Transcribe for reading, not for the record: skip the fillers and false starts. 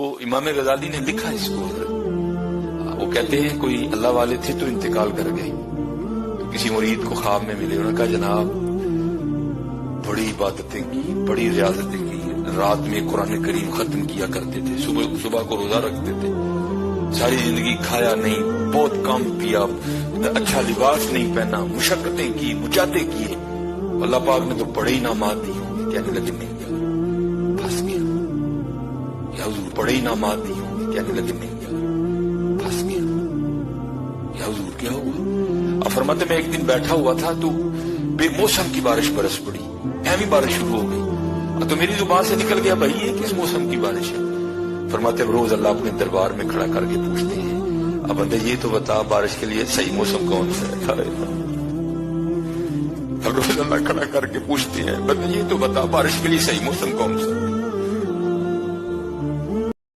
وہ امام غزالی نے لکھا اس کو، وہ کہتے ہیں کوئی اللہ والے تھے تو انتقال کر گئے، کسی مرید کو خواب میں ملے، انہوں نے کہا جناب بڑی عبادتیں کی، بڑی ریاضتیں کی، رات میں قرآن کریم ختم کیا کرتے تھے، صبح کو روزہ رکھتے تھے، ساری زندگی کھایا نہیں، بہت کم پیا، اچھا لباس نہیں پہنا، مشقتیں کی، مجاہدے کیے، اللہ پاک نے تو بڑے انعامات دیے ہوں گے، کہنے لگے نہیں یار پھنس گیا، یا حضور بڑے انعامات دیے ہوں گے، کہنے لگے نہیں یار پھنس گیا، یا حضور کیا ہوا؟ اب فرماتے میں ایک دن بیٹھا ہوا تھا تو بے موسم کی بارش برس پڑی، ایویں بارش شروع ہو گئی، تو میری زبان سے نکل گیا بھائی یہ کس موسم کی بارش ہے؟ فرماتے ہیں روز اللہ اپنے دربار میں کھڑا کر کے پوچھتے ہیں اب بندے یہ تو بتا بارش کے لیے صحیح موسم کون سا ہے؟ اب روز اللہ کھڑا کر کے پوچھتے ہیں بندے یہ تو بتا بارش کے لیے صحیح موسم کون سا ہے؟